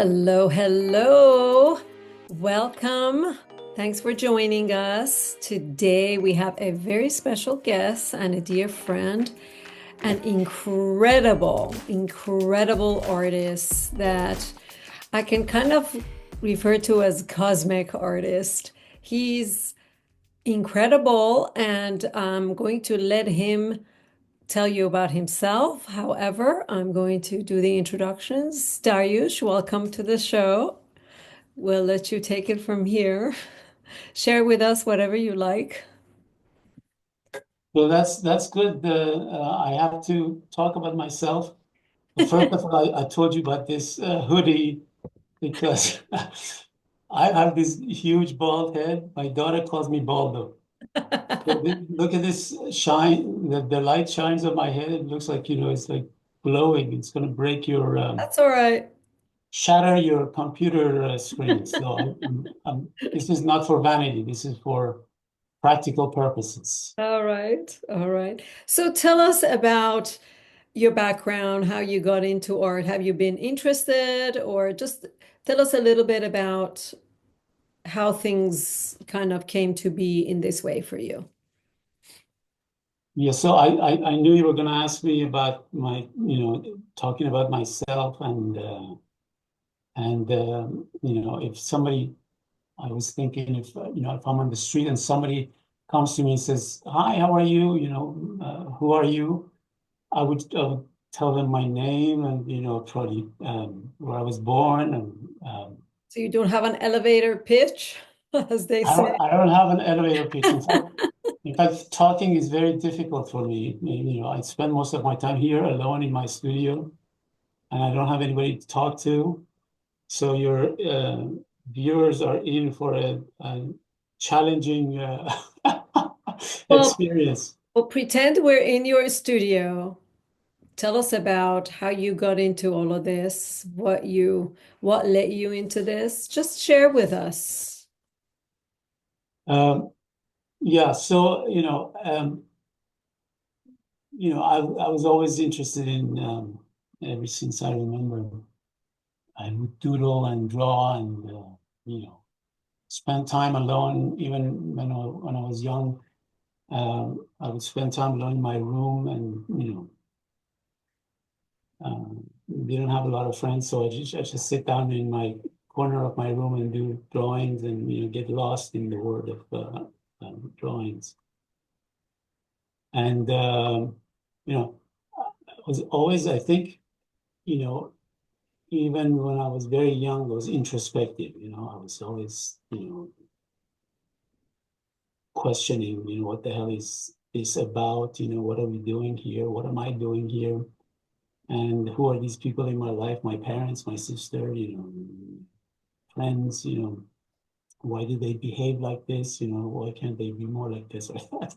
Hello, hello. Welcome. Thanks for joining us. Today we have a very special guest and a dear friend, an incredible artist that I can kind of refer to as cosmic artist. He's incredible, and I'm going to let him tell you about himself. However, I'm going to do the introductions. Dariush, welcome to the show. We'll let you take it from here. Share with us whatever you like. Well, that's good. I have to talk about myself. First of all, I told you about this hoodie because I have this huge bald head. My daughter calls me baldo. So look at this shine. The light shines on my head. It looks like, it's like glowing. It's going to break your, That's all right. shatter your computer screen. So this is not for vanity. This is for practical purposes. All right. All right. So tell us about your background, how you got into art. Have you been interested, or just tell us a little bit about how things kind of came to be in this way for you? Yeah, so I knew you were going to ask me about talking about myself and if somebody, I was thinking if I'm on the street and somebody comes to me and says, "Hi, how are you? Who are you?" I would tell them my name and probably where I was born and So you don't have an elevator pitch, as they I say. don't have an elevator pitch. In fact, talking is very difficult for me. I spend most of my time here alone in my studio, and I don't have anybody to talk to. So your viewers are in for a challenging Well, experience. well, pretend we're in your studio. Tell us about how you got into all of this, what led you into this. Just share with us. Um, yeah, so I was always interested in ever since I remember. I would doodle and draw and you know spend time alone. Even when I was young, I would spend time alone in my room and didn't have a lot of friends, so I just sit down in my corner of my room and do drawings and get lost in the world of drawings. And I was always, I think, you know, even when I was very young, I was introspective. I was always questioning, what the hell is this about? What are we doing here? What am I doing here? And who are these people in my life? My parents, my sister, friends, why do they behave like this? Why can't they be more like this or that?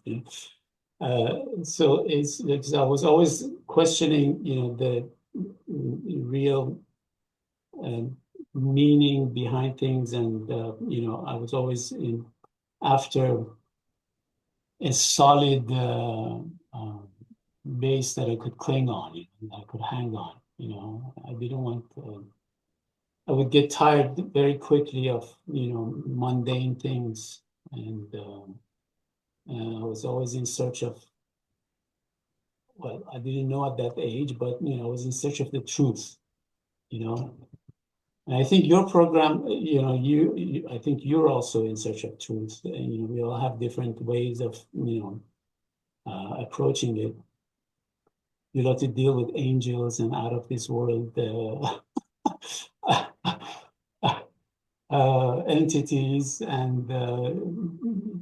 So it's because I was always questioning, the real uh, meaning behind things, and I was always after a solid base that I could cling on, that I could hang on. I didn't want. I would get tired very quickly of mundane things, and I was always in search of. Well, I didn't know at that age, but I was in search of the truth. You know, and I think your program, I think you're also in search of truth. And, we all have different ways of approaching it. You have to deal with angels and out of this world entities, and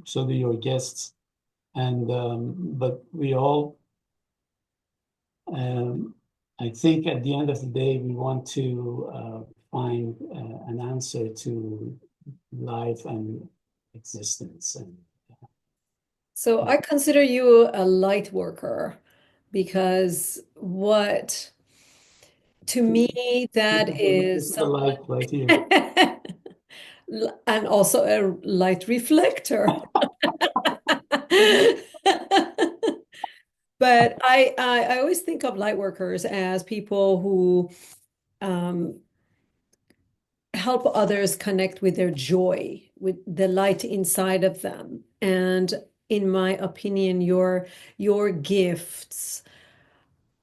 so do your guests. And but we all, um, I think, at the end of the day, we want to find an answer to life and existence. And So I consider you a light worker because what to me that this is is the someone light right here. and also a light reflector. But I always think of light workers as people who um, help others connect with their joy, with the light inside of them. And in my opinion, your gifts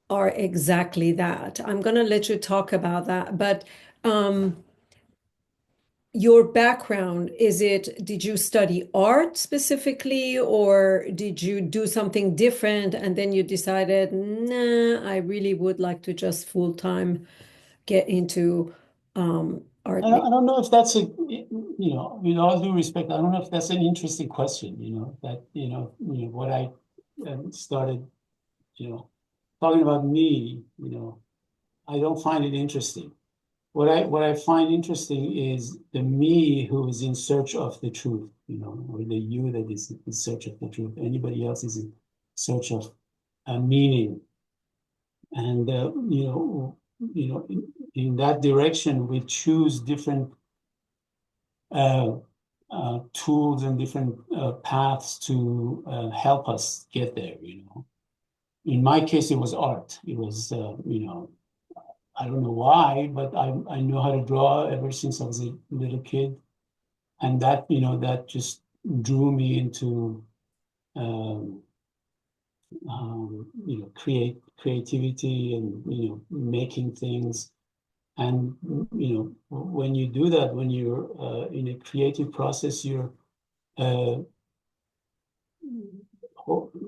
are exactly that. I'm gonna let you talk about that, but um, your background, did you study art specifically, or did you do something different and then you decided, nah, I really would like to just full time get into art? I don't know if that's with all due respect, I don't know if that's an interesting question, what I started, talking about me, I don't find it interesting. What I find interesting is the me who is in search of the truth, or the you that is in search of the truth. Anybody else is in search of a meaning, and in that direction, we choose different uh, tools and different paths to help us get there. In my case, it was art. It was I don't know why, but I know how to draw ever since I was a little kid, and that just drew me into um, creativity and making things. And when you do that, when you're in a creative process, you're uh,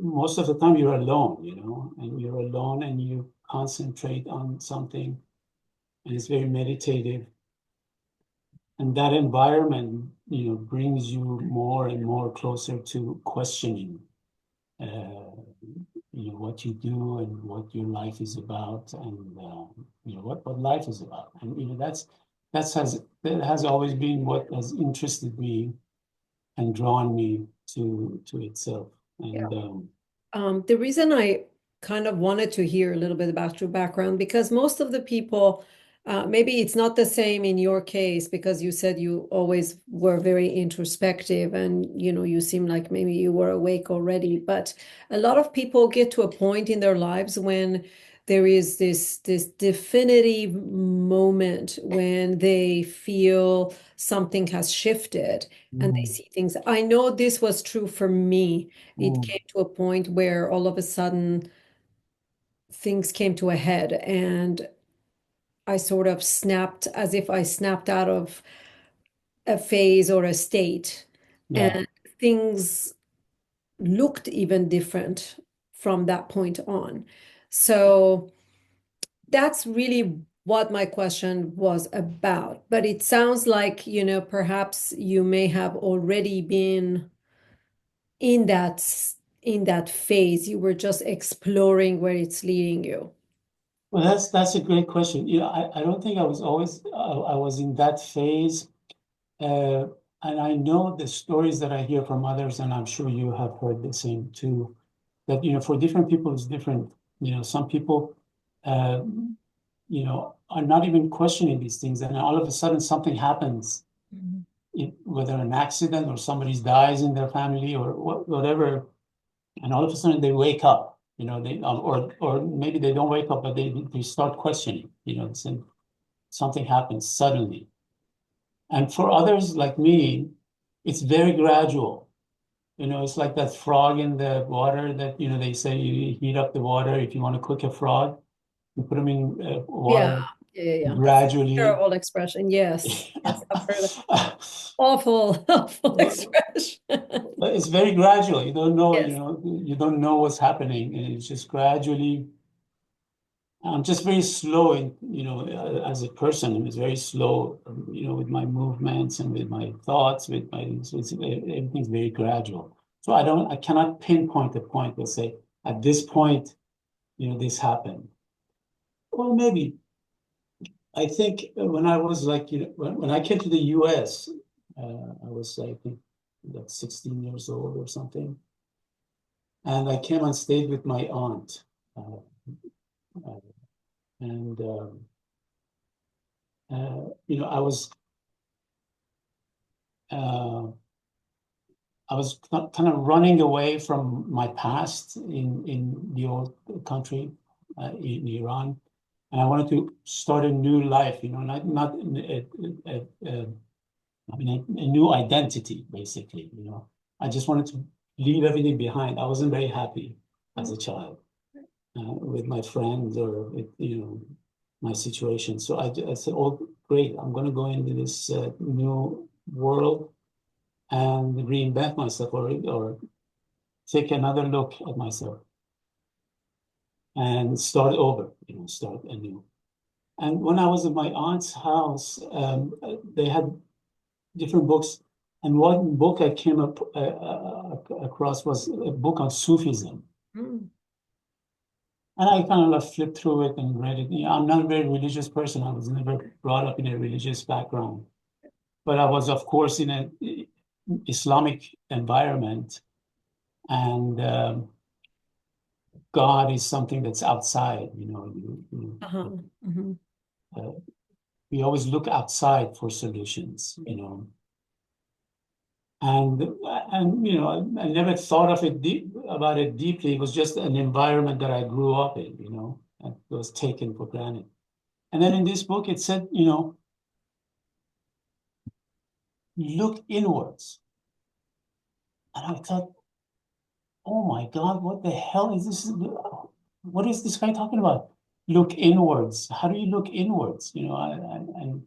most of the time you're alone, and you're alone and you concentrate on something, and it's very meditative. And that environment, brings you more and more closer to questioning, uh, what you do and what your life is about, and what life is about. And that has always been what has interested me and drawn me to itself. And The reason I kind of wanted to hear a little bit about your background, because most of the people, maybe it's not the same in your case, because you said you always were very introspective and you seem like maybe you were awake already. But a lot of people get to a point in their lives when there is this definitive moment when they feel something has shifted and they mm, see things. I know this was true for me. It mm, came to a point where all of a sudden things came to a head and I sort of snapped, as if I snapped out of a phase or a state, yeah. and things looked even different from that point on. So that's really what my question was about. But it sounds like, perhaps you may have already been in that phase. You were just exploring where it's leading you. Well, that's a great question. I don't think I was always I was in that phase. Uh, and I know the stories that I hear from others, and I'm sure you have heard the same too, that, for different people, it's different. Some people, uh, are not even questioning these things. And all of a sudden something happens, Mhm. whether an accident or somebody dies in their family or whatever. And all of a sudden they wake up, or maybe they don't wake up, but they start questioning, and something happens suddenly. And for others like me, it's very gradual. It's like that frog in the water that, they say you heat up the water. If you want to cook a frog, you put them in Yeah, water yeah. gradually. Terrible expression. Yes, yes, I've heard of awful, awful But expression. it's very gradual. You don't know, Yes. you don't know what's happening. And it's just gradually. I'm just very slow as a person. I'm just very slow, with my movements and with my thoughts, everything's very gradual. So I cannot pinpoint a point and say, at this point, this happened. Well, maybe. I think when I was like, when I came to the US, I was, I think, like 16 years old or something. And I came and stayed with my aunt. Uh, uh, and, I uh, I was kind of running away from my past in the old country, in Iran. and I wanted to start a new life, not I mean, a new identity, basically, I just wanted to leave everything behind. I wasn't very happy as a child with my friends or with, my situation. So I said, oh, great, I'm going to go into this new world and reinvent myself or take another look at myself and start over, start anew. And when I was at my aunt's house, they had different books. And one book I came up across was a book on Sufism. Mm. And I kind of like flipped through it and read it. I'm not a very religious person. I was never brought up in a religious background. But I was, of course, in an Islamic environment. And God is something that's outside, Uh-huh. Hmm. uh, we always look outside for solutions, and I never thought of it about it deeply. It was just an environment that I grew up in, and was taken for granted. And then in this book, it said, look inwards. And I thought, oh my God, what the hell is this? What is this guy talking about? Look inwards. How do you look inwards? That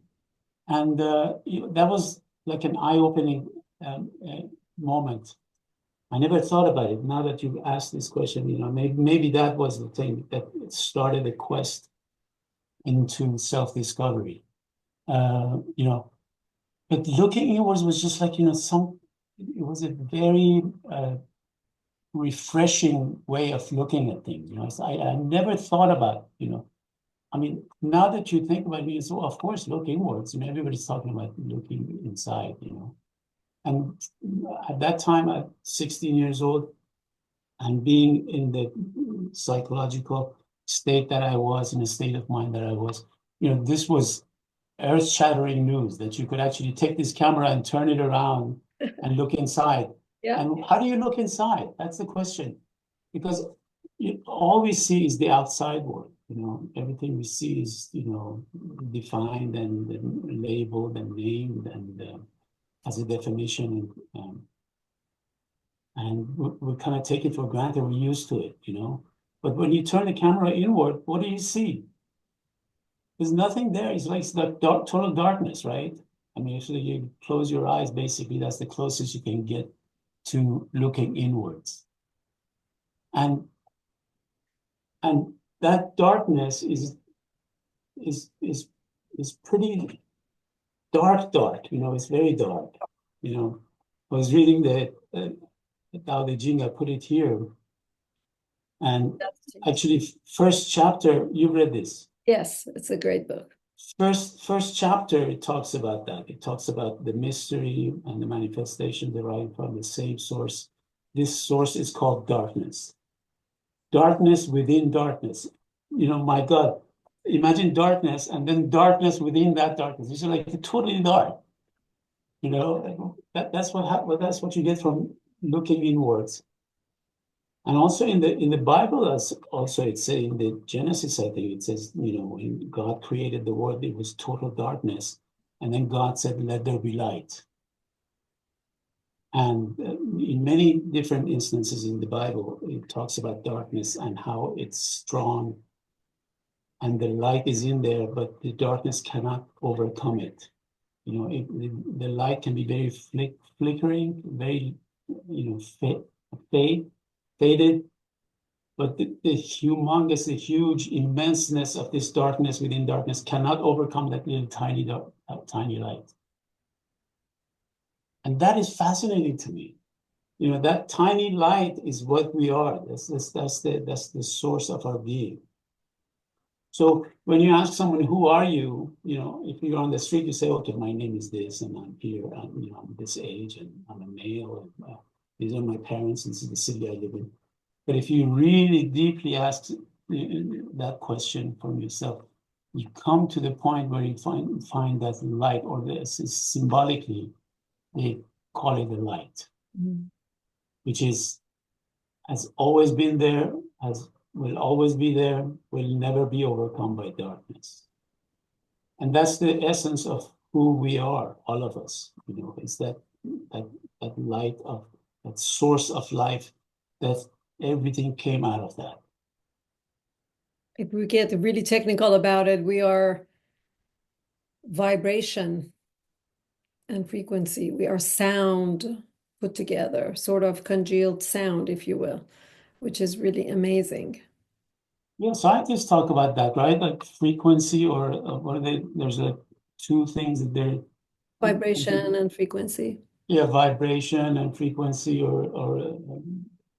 was like an eye-opening moment. I never thought about it. Now that you've asked this question, maybe that was the thing that started the quest into self-discovery. But looking inwards was just like, it was a very refreshing way of looking at things. So I never thought about, I mean, now that you think about it, so of course, look inwards. Everybody's talking about looking inside, And at that time, at 16 years old, and being in the psychological state that I was, in the state of mind that I was, this was earth-shattering news that you could actually take this camera and turn it around and look inside. Yeah. And how do you look inside? That's the question. Because all we see is the outside world. Everything we see is, defined and labeled and named and as a definition. And we kind of take it for granted. We're used to it, But when you turn the camera inward, what do you see? There's nothing there. It's like total darkness, right? I mean, if you close your eyes, basically, that's the closest you can get to looking inwards. And and that darkness is is is pretty dark. It's very dark. I was reading the Tao Te Ching. I put it here, and actually, first chapter. You read this. Yes, it's a great book. First chapter, it talks about that. It talks about the mystery and the manifestation derived from the same source. This source is called darkness. Darkness within darkness. My God, imagine darkness and then darkness within that darkness. It's like totally dark. That's what you get from looking inwards. And also in the Bible, also it says in the Genesis, I think it says, when God created the world, it was total darkness. And then God said, let there be light. And in many different instances in the Bible, it talks about darkness and how it's strong and the light is in there, but the darkness cannot overcome it. The light can be very flickering, very, faded, but the huge immenseness of this darkness within darkness cannot overcome that little tiny light. And that is fascinating to me. That tiny light is what we are. That's the source of our being. So when you ask someone, who are you? If you're on the street, you say, okay, my name is this, and I'm here, and I'm this age, and I'm a male, and these are my parents, and this is the city I live in. But if you really deeply ask that question from yourself, you come to the point where you find that light, or this is symbolically, they call it the light, which has always been there, has will always be there, will never be overcome by darkness. And that's the essence of who we are, all of us, is that that light of that source of life, that everything came out of that. If we get really technical about it, we are vibration and frequency. We are sound put together, sort of congealed sound, if you will, which is really amazing. Yeah, scientists talk about that, right? Like frequency or what are they? There's like two things that they're, Vibration and frequency. yeah, vibration and frequency, or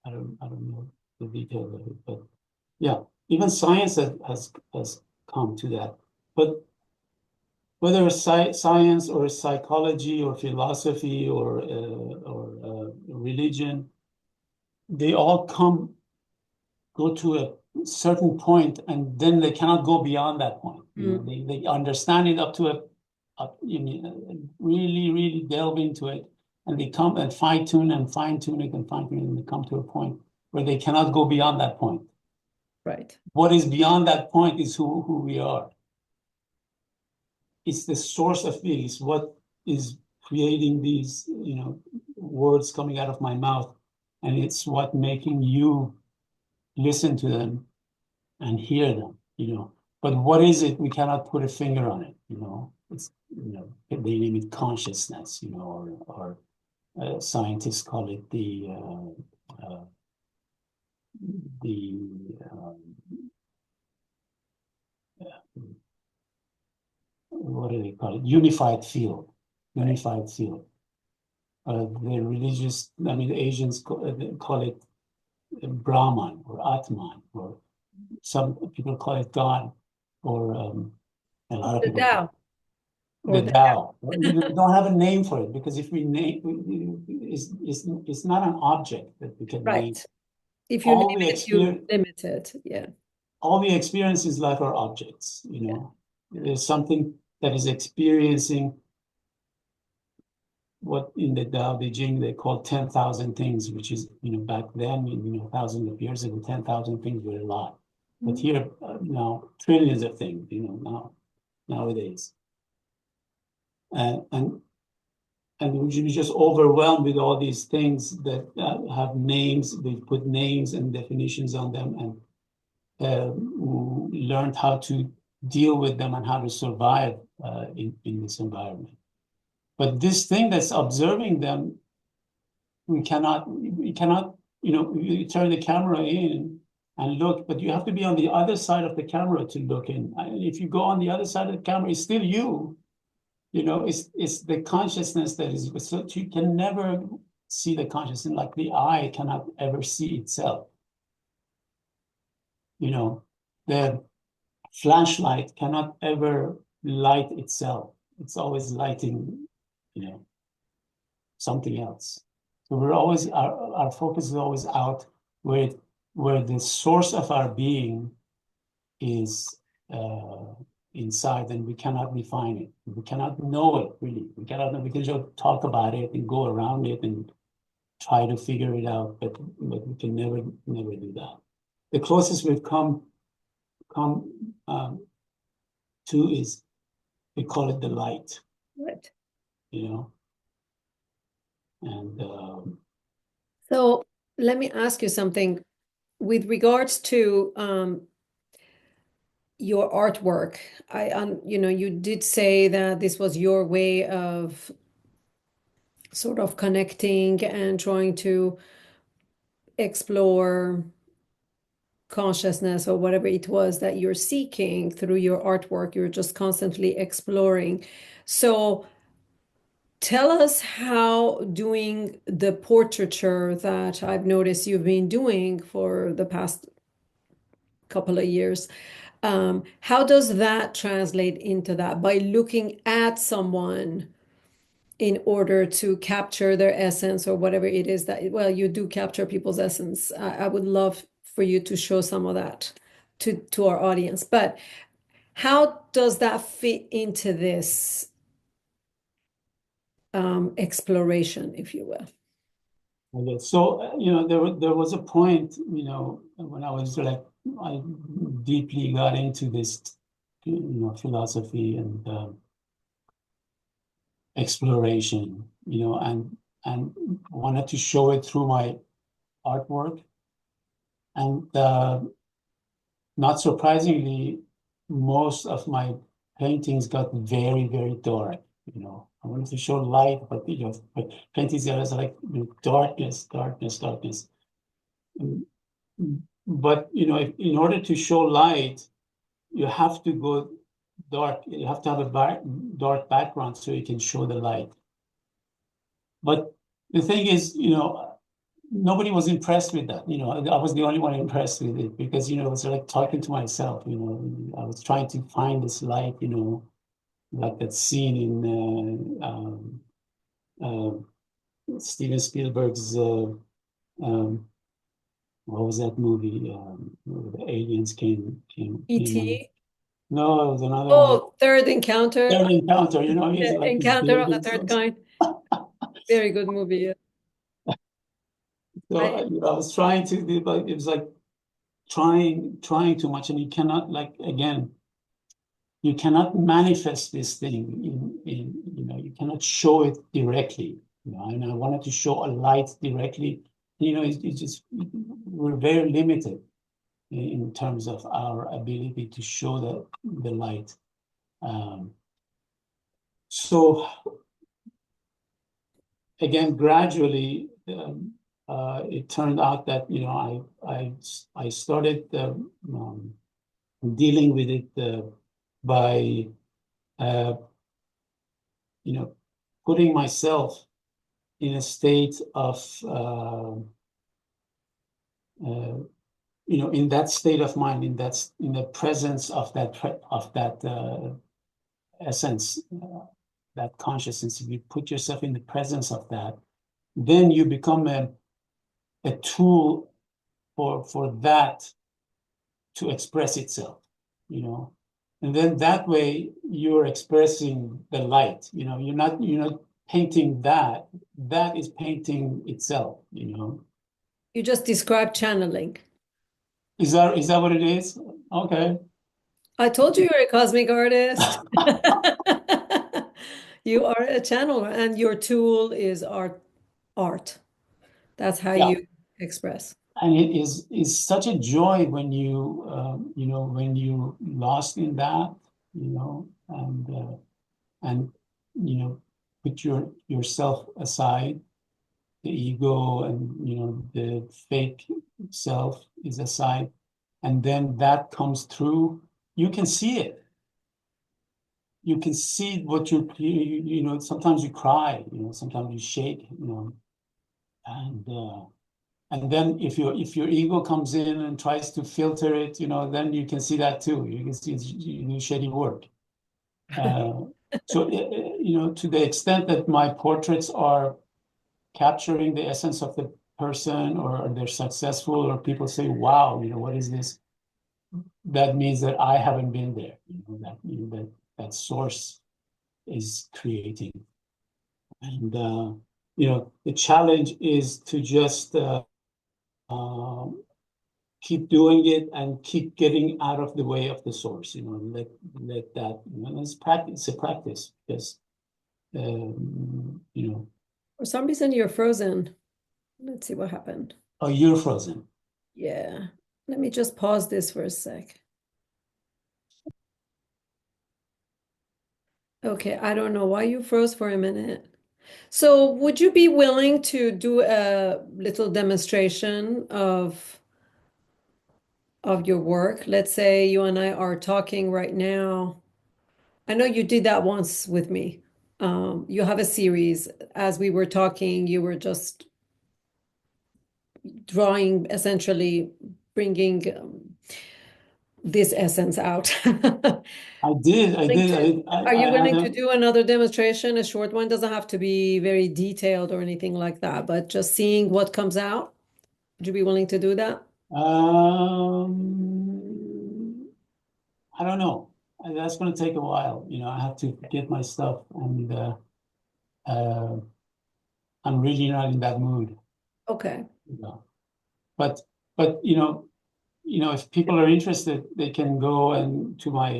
I don't know the details of it, but yeah, even science has come to that. But whether it's science or psychology or philosophy or religion, they all go to a certain point, and then they cannot go beyond that point. Mm. They understand it up to really, really delve into it, and they come and fine tune and fine tune it and fine tune it, and they come to a point where they cannot go beyond that point. Right. What is beyond that point is who we are. It's the source of it. It's what is creating these, words coming out of my mouth, and it's what making you listen to them and hear them. But what is it? We cannot put a finger on it. It's, they name it consciousness, or scientists call it the what do they call it? Unified field. Right. Unified field. The religious, I mean, the Asians call it Brahman or Atman, or some people call it God, or a lot of The people call Tao it or the the Tao. We Tao. don't have a name for it, because if we name, it's not an object that we can name. Right. If you name All we it, you experience, limit it. Yeah. all we experience is like our objects. Yeah. There's something that is experiencing what in the Tao Te Ching they call 10,000 things, which is, back then, thousands of years ago, 10,000 things were a lot. But Mm. here, now, trillions of things, nowadays. And and we should be just overwhelmed with all these things that have names. We've put names and definitions on them, and learned how to deal with them and how to survive in this environment. But this thing that's observing them, we cannot, you turn the camera in and look, but you have to be on the other side of the camera to look in. And if you go on the other side of the camera, it's still you. It's the consciousness that is, so you can never see the consciousness, like the eye cannot ever see itself. The flashlight cannot ever light itself. It's always lighting, you know, something else. So we're always, our focus is always out where the source of our being is inside, and we cannot define it. We cannot know it, really. We can just talk about it and go around it and try to figure it out, but we can never do that. The closest we've come to is, we call it the light, Right. you know, and So let me ask you something with regards to your artwork. You did say that this was your way of sort of connecting and trying to explore consciousness or whatever it was that you're seeking through your artwork. You're just constantly exploring. So tell us how doing the portraiture that I've noticed you've been doing for the past couple of years, how does that translate into that by looking at someone in order to capture their essence or whatever it is that, well, you do capture people's essence. I would love for you to show some of that to our audience. But how does that fit into this exploration, if you will? I guess so. There was a point, when I was like I deeply got into this, philosophy and exploration, and wanted to show it through my artwork. And not surprisingly, most of my paintings got very, very dark. I wanted to show light, but paintings that was like darkness, darkness, darkness. Mm, But in order to show light, you have to go dark. You have to have a dark background so you can show the light. But the thing is, nobody was impressed with that. I was the only one impressed with it because, it was like talking to myself. I was trying to find this light, like that scene in Steven Spielberg's, what was that movie? Where the aliens came on. E.T. No, it was another one. Oh, Third Encounter. Third Encounter, he's like this Encounter of big the and Third so, Kind. Very good movie. Yeah. so I I was trying to do, but it was like trying too much, and you cannot, like, again, you cannot manifest this thing you cannot show it directly. And I wanted to show a light directly. It's just we're very limited in terms of our ability to show the light. Um, so again, gradually, it turned out that I started dealing with it by uh, you know putting myself in a state of uh, in that state of mind, in the presence of that essence, that consciousness. If you put yourself in the presence of that, then you become a tool for that to express itself, you know. And then that way you're expressing the light, you're not painting that. That is painting itself. You just described channeling. Is that what it is? Okay. I told you you're a cosmic artist. You are a channeler, and your tool is art. That's how Yeah. you express. And it is such a joy when when you lost in that, and put yourself aside, the ego and the fake self is aside, and then that comes through. You can see it. You can see what sometimes you cry, sometimes you shake, and then if your ego comes in and tries to filter it, then you can see that too. You can see it's shitty work. Uh, so to the extent that my portraits are capturing the essence of the person, or they're successful, or people say, wow, what is this? That means that I haven't been there, that source is creating. And the challenge is to just uh, keep doing it and keep getting out of the way of the source, let that, it's practice, it's a practice, because you know For some reason, you're frozen. Let's see what happened. oh, you're frozen. Yeah. Let me just pause this for a sec. Okay, I don't know why you froze for a minute. So, would you be willing to do a little demonstration of your work? Let's say you and I are talking right now. I know you did that once with me. You have a series. As we were talking, you were just drawing, essentially bringing this essence out. I Willing did, to- Are you I had willing to a, do another demonstration? A short one doesn't have to be very detailed or anything like that, but just seeing what comes out. Would you be willing to do that? I don't know. That's going to take a while. I have to get my stuff, and uh, I'm really not in that mood. Okay. You know. But but if people are interested, they can go and to my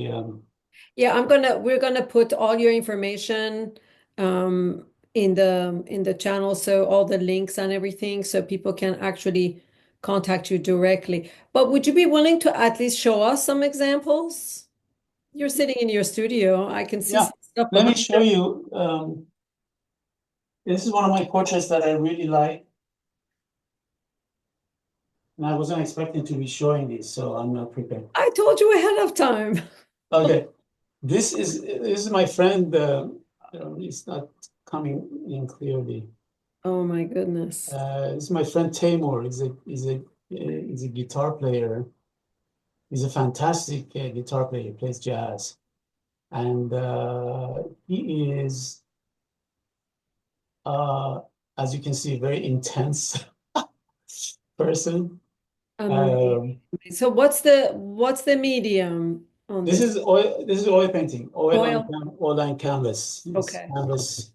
Yeah, we're gonna put all your information um in the channel, so all the links and everything, so people can actually contact you directly. But would you be willing to at least show us some examples? You're sitting in your studio. I can see yeah. some stuff Let me behind show you. you. This is one of my portraits that I really like, and I wasn't expecting to be showing this, so I'm not prepared. I told you ahead of time. Okay, this is my friend. I don't, it's not coming in clearly. Oh my goodness. This is my friend Taimur. He's a guitar player. He's a fantastic guitar player. He plays jazz, and he is, uh, as you can see, a very intense person. Amazing. Um, So what's the medium on this this? is oil. This is oil painting. Oil? Oil on canvas. It's Okay. canvas.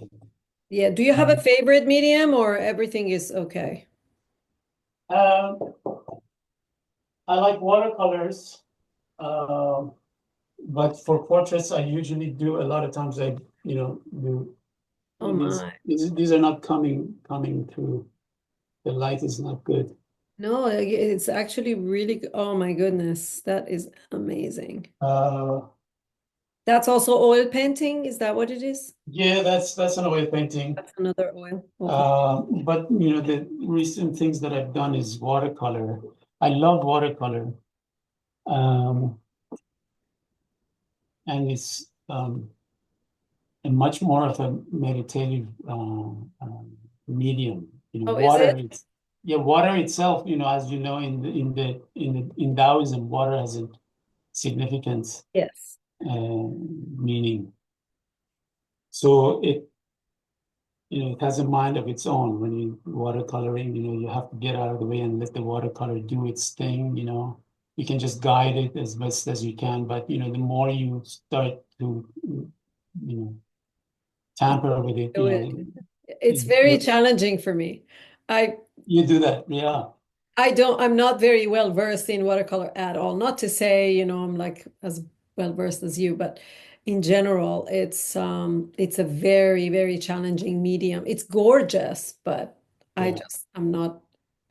Yeah. Do you have a Um, favorite medium or everything is okay? um, I like watercolors, um, but for portraits, I usually do a lot of times. Do Oh my. these are not coming through. The light is not good. No, it's actually really, oh my goodness. That is amazing. Uh, That's also oil painting. Is that what it is? yeah, that's an oil painting. That's another oil. Okay. But the recent things that I've done is watercolor. I love watercolor, um, and it's a much more of a meditative medium. Oh, is it? Water itself. As you know, in Taoism, water has a significant Yes. meaning. So it has a mind of its own. When you watercoloring, you have to get out of the way and let the watercolor do its thing. You can just guide it as best as you can, but the more you start to, tamper with it, Do it. It's you, very challenging for me. I you do that. Yeah. I'm not very well versed in watercolor at all. Not to say, I'm like as well versed as you, but in general, it's a very, very challenging medium. It's gorgeous, but Yeah. I'm not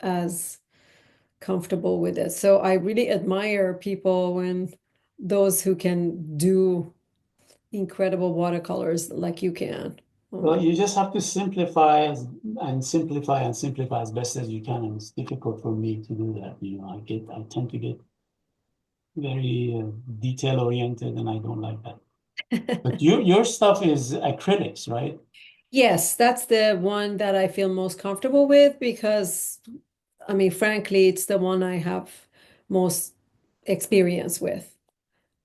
as comfortable with it. So I really admire people when those who can do incredible watercolors like you can. Oh Well, my. you just have to simplify and simplify and simplify as best as you can. And it's difficult for me to do that. I tend to get very detail oriented, and I don't like that. But your stuff is acrylics, right? Yes, that's the one that I feel most comfortable with because, I mean, frankly, it's the one I have most experience with.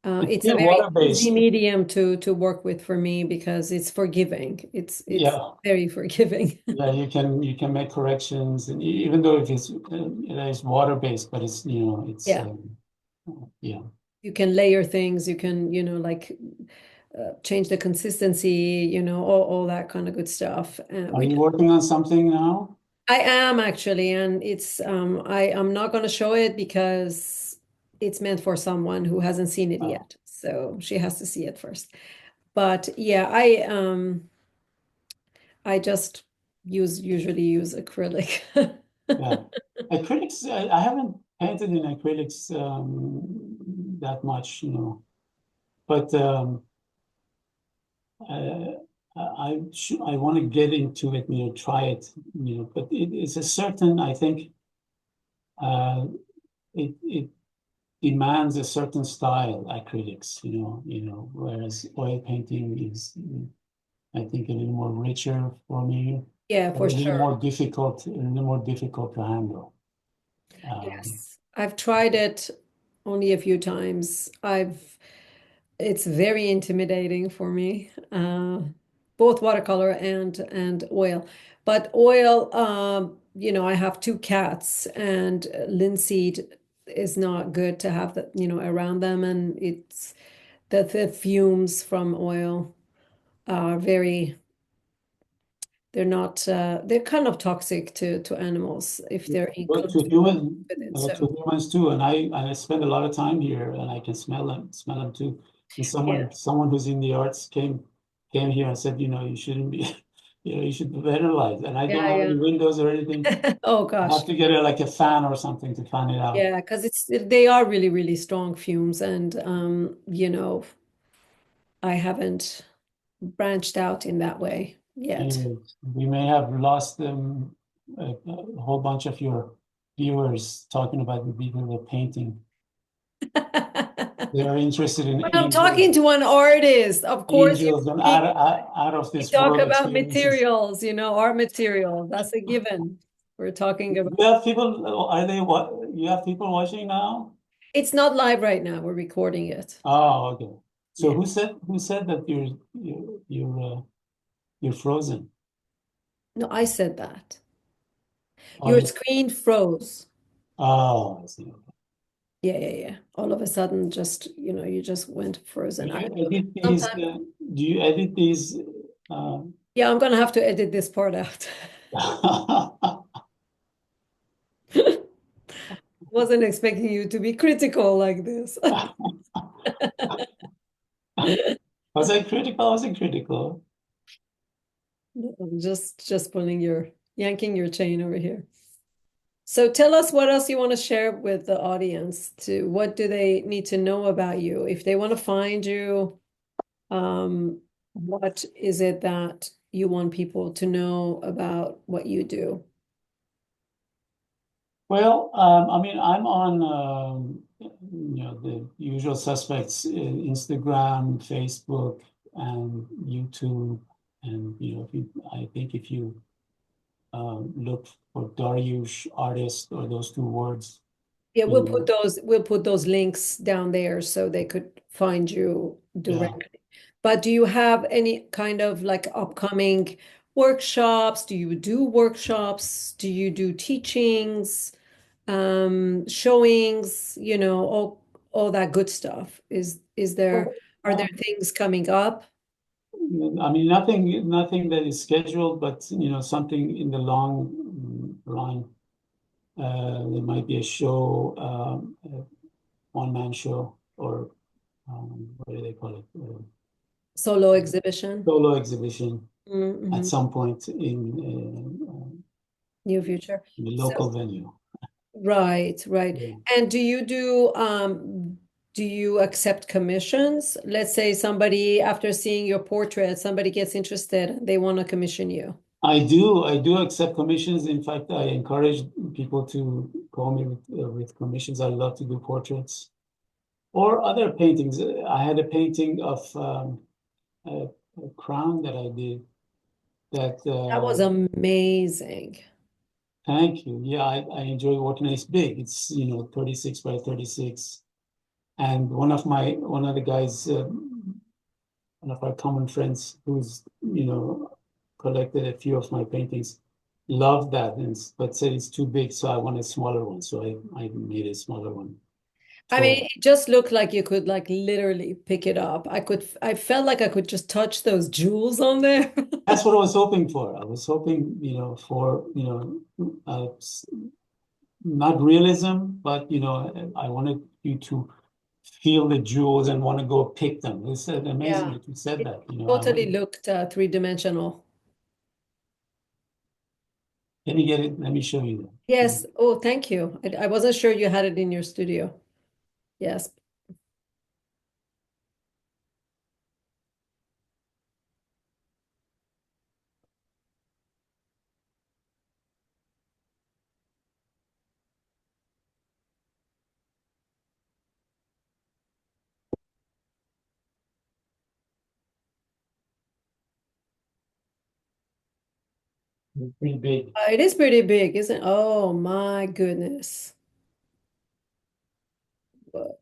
It's It's a still very easy water-based. medium to work with for me because it's forgiving. It's Yeah. very forgiving. Yeah, you can make corrections, and even though if it is water-based, but it's Yeah, yeah. you can layer things. You can, like change the consistency. All that kind of good stuff. Are you working on something now? I am actually, and I'm not going to show it because it's meant for someone who hasn't seen it Oh, yet. So she has to see it first. But yeah, I just usually use acrylic. yeah. Acrylics, I haven't painted in acrylics that much, but uh, I want to get into it, try it, but it's a certain, I think, uh, it demands a certain style, acrylics, whereas oil painting is, I think, a little more richer for me, Yeah, but for sure. a little more difficult to handle. Um, Yes. I've tried it only a few times. It's very intimidating for me, both watercolor and oil. But oil, I have two cats, and linseed is not good to have that, around them, and it's the fumes from oil are very They're not they're kind of toxic to animals if they're in But close with it. to So humans too, and I spend a lot of time here, and I can smell them too. And yeah, someone who's in the arts came here and said, you shouldn't be, you should venerize. And I don't yeah, have yeah. any windows or anything. Oh I gosh. have to get like a fan or something to fan it out. Yeah, because they are really, really strong fumes and I haven't branched out in that way yet. Anyways, we may have lost a whole bunch of your viewers talking about the people that are painting. They are interested in When I'm talking to an artist, of course, angels and we, out of we this talk world about experiences. materials, art material. That's a given. We're talking about You have people, are they what? You have people watching now? it's not live right now. We're recording it. Oh, okay. So Yeah. who said that you're frozen? No, I said that. Oh, Your screen froze. oh, I see. Yeah, yeah, yeah. All of a sudden, just, you just went Do frozen. I you don't know. edit these? Sometimes, Do you edit these? Uh, yeah, I'm gonna have to edit this part out. Wasn't expecting you to be critical like this. Was I critical? I wasn't critical. No, I'm just yanking your chain over here. So tell us what else you want to share with the audience to what do they need to know about you? If they want to find you, what is it that you want people to know about what you do? Well, I mean, I'm on the usual suspects: Instagram, Facebook, and YouTube. And I think if you look for Dariush artist or those two words, Yeah, you know, we'll put those links down there so they could find you yeah. directly. But do you have any kind of like upcoming workshops? Do you do workshops? Do you do teachings, showings, all that good stuff? Are there Um, things coming up? I mean, nothing that is scheduled, but something in the long run. There might be a show, a one-man show, or what do they call it? Solo exhibition? Solo exhibition at Mm-hmm. some point Near future. in the So local venue. right, right. Yeah. And do you accept commissions? Let's say somebody, after seeing your portrait, somebody gets interested, they want to commission you. I do accept commissions. In fact, I encourage people to call me with commissions. I love to do portraits or other paintings. I had a painting of a crown that I did that, That was amazing. thank you. Yeah, I enjoy working. It's big. It's 36 by 36. And one of the guys, one of our common friends who's collected a few of my paintings, loved that, but said it's too big, so I want a smaller one. So I made a smaller one I mean, for. it just looked like you could like literally pick it up. I felt like I could just touch those jewels on there. That's what I was hoping for. I was hoping, for not realism, but I wanted you to feel the jewels and want to go pick them. It's amazing Yeah, that you said it that. totally looked three-dimensional. Let me get it. Let me show you that. Yes. Oh, thank you. I wasn't sure you had it in your studio. Yes. It's pretty big. It is pretty big, isn't it? Oh my goodness. Whoa.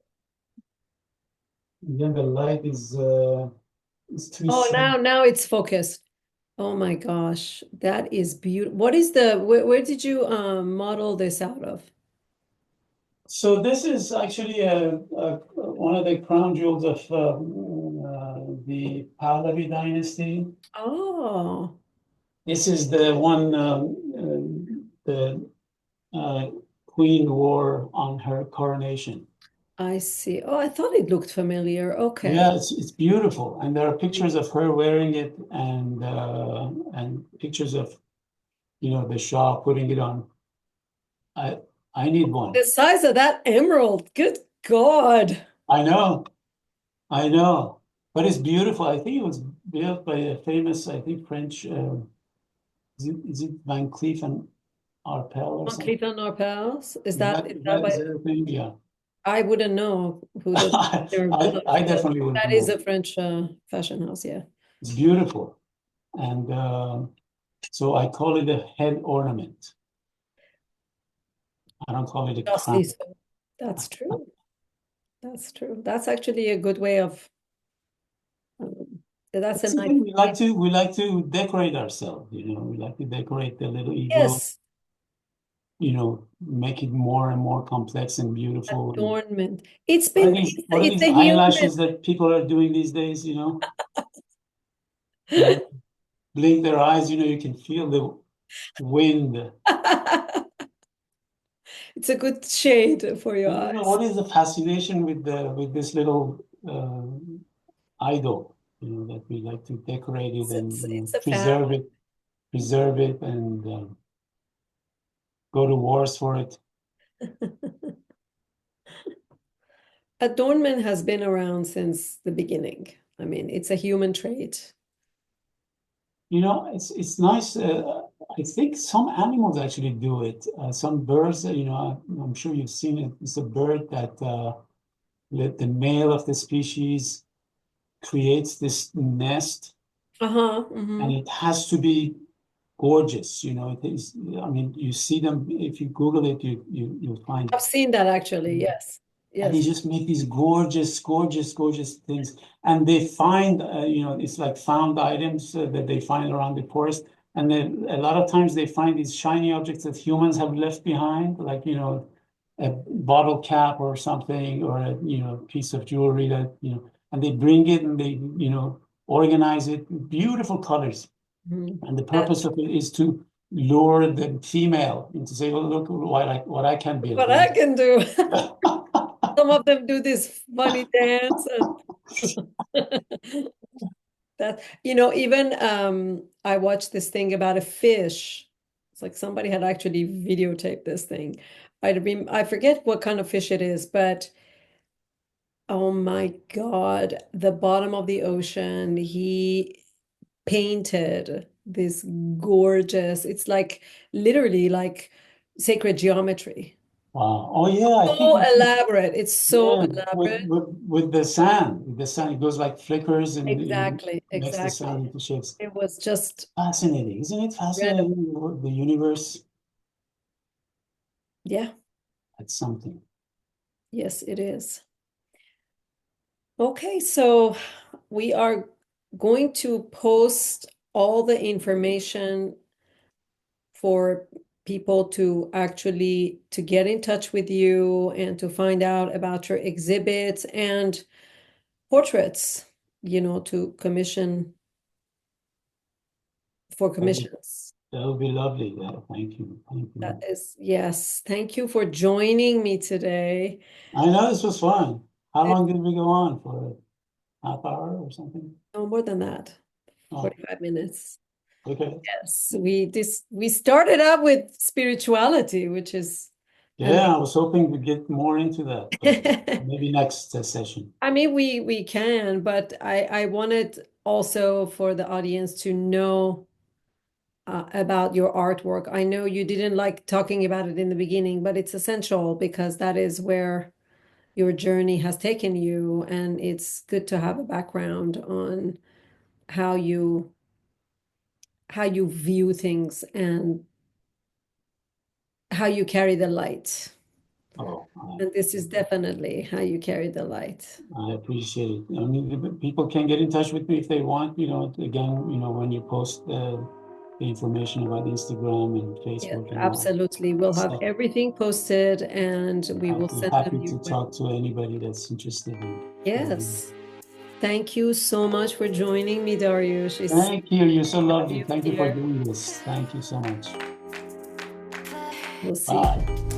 Then the light is too Oh, strong. now it's focused. Oh my gosh, that is beautiful. What is where did you model this out of? So this is actually one of the crown jewels of the Pahlavi dynasty. Oh. This is the one the Queen wore on her coronation. I see. Oh, I thought it looked familiar. Okay. Yeah, it's beautiful, and there are pictures of her wearing it, and pictures of the Shah putting it on. I I need one. The size of that emerald. Good God. I know, I know, but it's beautiful. I think it was built by a famous, I think French. Is it Van Cleef and Arpels or On something? Clifton Norpels? Is Is that that is is that that, is by that a thing? Yeah. I wouldn't know who the designer I was, but definitely wouldn't that is know. a French fashion house, yeah. It's beautiful, and so I call it a head ornament. I don't call it a crown. Justly so. That's true. That's true. That's actually a good way of that's a That's the nice thing. way. We like to decorate ourselves. We like to decorate the little ego. Yes, Make it more and more complex and beautiful. And adornment. It's what are been these what are it's these a human. eyelashes that people are doing these days? When they blink their eyes, you can feel the wind. It's a good shade for your And eyes. what is the fascination with this little idol? That we like to decorate it and It's a preserve family. it, and go to wars for it. Adornment has been around since the beginning. I mean, it's a human trait. It's nice. I think some animals actually do it. Some birds, I'm sure you've seen it. It's a bird that the male of the species creates this nest, Uh-huh. and it has to be gorgeous. It is. I mean, you see them if you Google it, you'll find. I've seen that actually. Yes. And they Yes. just make these gorgeous, gorgeous, gorgeous things. And they find, it's like found items that they find around the forest. And then a lot of times they find these shiny objects that humans have left behind, like, a bottle cap or something, or a, piece of jewelry and they bring it and they, organize it, beautiful colors. Mhm. And the That's purpose of it is to lure the female into say, well, look what I can build. what I can do. Some of them do this funny dance and that, even I watched this thing about a fish. It's like somebody had actually videotaped this thing. I forget what kind of fish it is, but oh my God, the bottom of the ocean, he painted this gorgeous, it's like literally like sacred geometry. Wow. Oh yeah, I think So elaborate. It's so yeah, elaborate. with the sand, it goes like flickers and Exactly, makes the exactly. sand into shapes. It was just Fascinating, isn't it incredible. fascinating? The universe Yeah, at something. yes, it is. Okay, so we are going to post all the information for people to actually to get in touch with you and to find out about your exhibits and portraits, to commission for That would, commissions. that would be lovely. Yeah, thank you. Thank That you. is, yes. Thank you for joining me today. I know this was fun. How long did we go on for? Half hour or something? No more than that. Oh, 45 minutes. okay. Yes, we started out with spirituality, which is Yeah, I was hoping to get more into that, but amazing. maybe next session. I mean, we can, but I wanted also for the audience to know about your artwork. I know you didn't like talking about it in the beginning, but it's essential because that is where your journey has taken you, and it's good to have a background on how you how you view things and how you carry the light. Oh, And this is definitely how you carry the light. I appreciate it. I mean, people can get in touch with me if they want, again, when you post the information about Instagram and Yes, Facebook and all absolutely. that We'll have stuff. everything posted and we I'd will be send them happy your to way. talk to anybody that's interested in. Yes. Thank you so much for joining me, Dariush. It's Thank you. You're so have lovely. you Thank you for here. doing this. Thank you so much. We'll see. Bye.